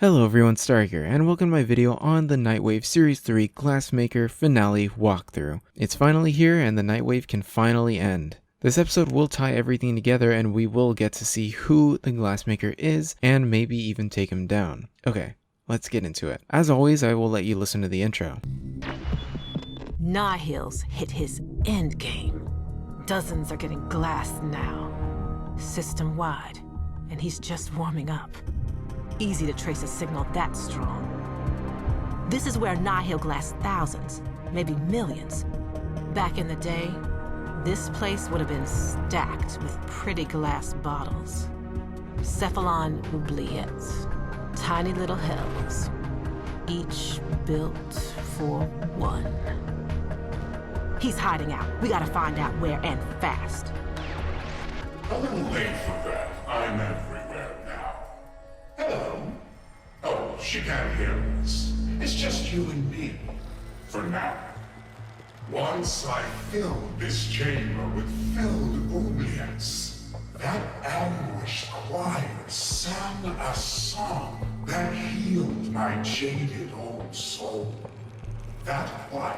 Hello everyone, Star here, and welcome to my video on the Nightwave Series 3 Glassmaker Finale walkthrough. It's finally here and the Nightwave can finally end. This episode will tie everything together and we will get to see who the Glassmaker is and maybe even take him down. Okay, let's get into it. As always, I will let you listen to the intro. Nihil's hit his endgame. Dozens are getting glassed now, system-wide, and he's just warming up. Easy to trace a signal that strong. This is where Nihil glassed thousands, maybe millions. Back in the day, this place would have been stacked with pretty glass bottles. Cephalon oubliettes, tiny little hells, each built for one. He's hiding out. We gotta find out where and fast. A little late for that. I'm everywhere now. Hello. Oh, she can't hear us. It's just you and me. For now. Once I filled this chamber with filled oubliettes, that anguished choir sang a song that healed my jaded old soul. That choir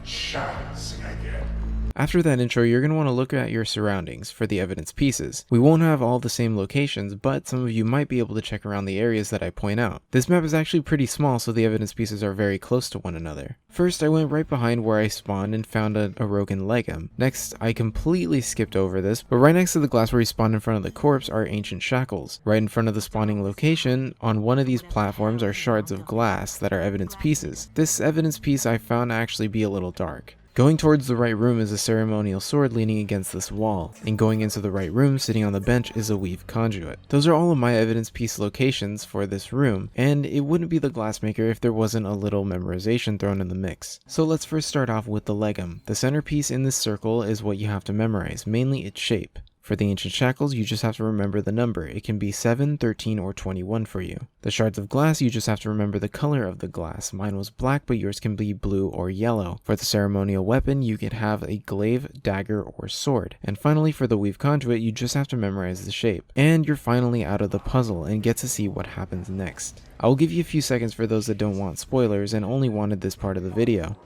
shall sing again. After that intro, you're going to want to look at your surroundings for the evidence pieces. We won't have all the same locations, but some of you might be able to check around the areas that I point out. This map is actually pretty small, so the evidence pieces are very close to one another. First, I went right behind where I spawned and found a Rogan Legum. Next, I completely skipped over this, but right next to the glass where he spawned in front of the corpse are ancient shackles. Right in front of the spawning location, on one of these platforms are shards of glass that are evidence pieces. This evidence piece I found to actually be a little dark. Going towards the right room is a ceremonial sword leaning against this wall, and going into the right room sitting on the bench is a weave conduit. Those are all of my evidence piece locations for this room, and it wouldn't be the Glassmaker if there wasn't a little memorization thrown in the mix. So let's first start off with the legum. The centerpiece in this circle is what you have to memorize, mainly its shape. For the ancient shackles, you just have to remember the number. It can be 7, 13, or 21 for you. The shards of glass, you just have to remember the color of the glass. Mine was black, but yours can be blue or yellow. For the ceremonial weapon, you could have a glaive, dagger, or sword. And finally, for the weave conduit, you just have to memorize the shape. And you're finally out of the puzzle and get to see what happens next. I will give you a few seconds for those that don't want spoilers and only wanted this part of the video.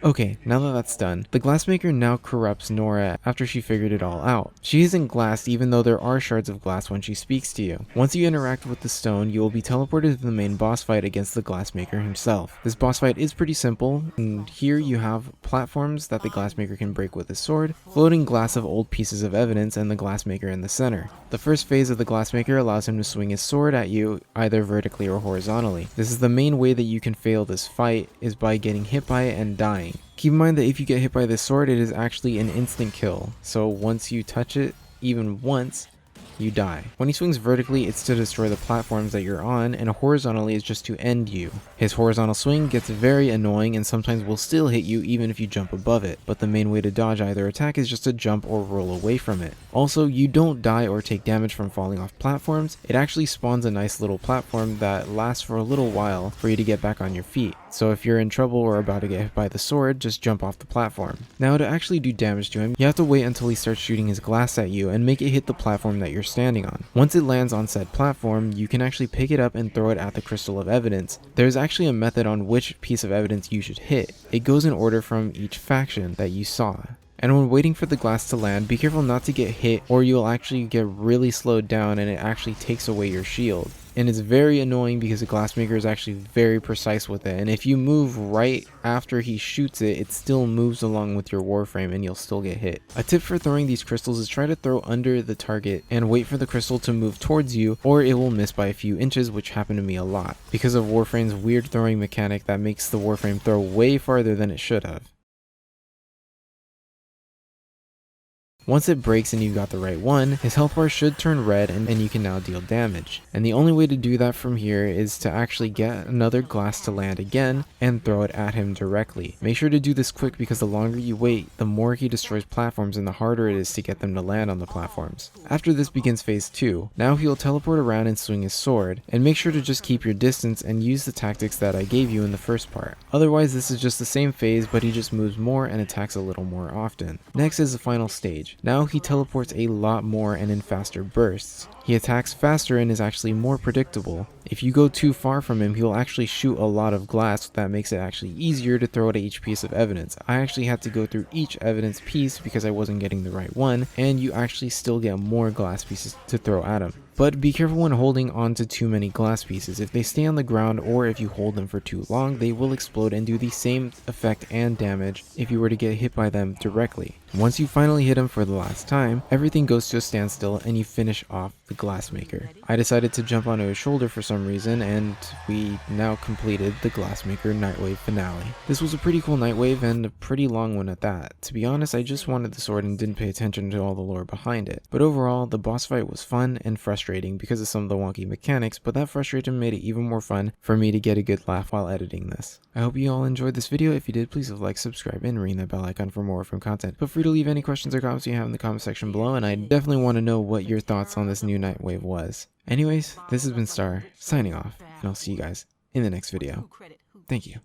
Okay, now that that's done, the Glassmaker now corrupts Nora after she figured it all out. She isn't glassed even though there are shards of glass when she speaks to you. Once you interact with the stone, you will be teleported to the main boss fight against the Glassmaker himself. This boss fight is pretty simple, and here you have platforms that the Glassmaker can break with his sword, floating glass of old pieces of evidence, and the Glassmaker in the center. The first phase of the Glassmaker allows him to swing his sword at you either vertically or horizontally. This is the main way that you can fail this fight, is by getting hit by it and dying. Keep in mind that if you get hit by this sword, it is actually an instant kill. So once you touch it, even once, you die. When he swings vertically, it's to destroy the platforms that you're on, and horizontally is just to end you. His horizontal swing gets very annoying and sometimes will still hit you even if you jump above it, but the main way to dodge either attack is just to jump or roll away from it. Also, you don't die or take damage from falling off platforms. It actually spawns a nice little platform that lasts for a little while for you to get back on your feet. So if you're in trouble or about to get hit by the sword, just jump off the platform. Now to actually do damage to him, you have to wait until he starts shooting his glass at you and make it hit the platform that you're standing on. Once it lands on said platform, you can actually pick it up and throw it at the crystal of evidence. There's actually a method on which piece of evidence you should hit. It goes in order from each faction that you saw. And when waiting for the glass to land, be careful not to get hit or you'll actually get really slowed down and it actually takes away your shield. And it's very annoying because the Glassmaker is actually very precise with it, and if you move right after he shoots it, it still moves along with your Warframe and you'll still get hit. A tip for throwing these crystals is try to throw under the target and wait for the crystal to move towards you, or it will miss by a few inches, which happened to me a lot because of Warframe's weird throwing mechanic that makes the Warframe throw way farther than it should have. Once it breaks and you got the right one, his health bar should turn red and you can now deal damage. And the only way to do that from here is to actually get another glass to land again and throw it at him directly. Make sure to do this quick because the longer you wait, the more he destroys platforms and the harder it is to get them to land on the platforms. After this begins phase 2. Now he'll teleport around and swing his sword, and make sure to just keep your distance and use the tactics that I gave you in the first part. Otherwise this is just the same phase, but he just moves more and attacks a little more often. Next is the final stage. Now he teleports a lot more and in faster bursts. He attacks faster and is actually more predictable. If you go too far from him, he'll actually shoot a lot of glass that makes it actually easier to throw at each piece of evidence. I actually had to go through each evidence piece because I wasn't getting the right one, and you actually still get more glass pieces to throw at him. But be careful when holding on to too many glass pieces. If they stay on the ground or if you hold them for too long, they will explode and do the same effect and damage if you were to get hit by them directly. Once you finally hit him for the last time, everything goes to a standstill and you finish off the Glassmaker. I decided to jump onto his shoulder for some reason, and we now completed the Glassmaker Nightwave finale. This was a pretty cool Nightwave and a pretty long one at that. To be honest, I just wanted the sword and didn't pay attention to all the lore behind it. But overall, the boss fight was fun and frustrating because of some of the wonky mechanics, but that frustration made it even more fun for me to get a good laugh while editing this. I hope you all enjoyed this video. If you did, please like, subscribe, and ring that bell icon for more Warframe content. Feel free to leave any questions or comments you have in the comment section below, and I definitely want to know what your thoughts on this new Nightwave was. Anyways, this has been Star, signing off, and I'll see you guys in the next video. Thank you.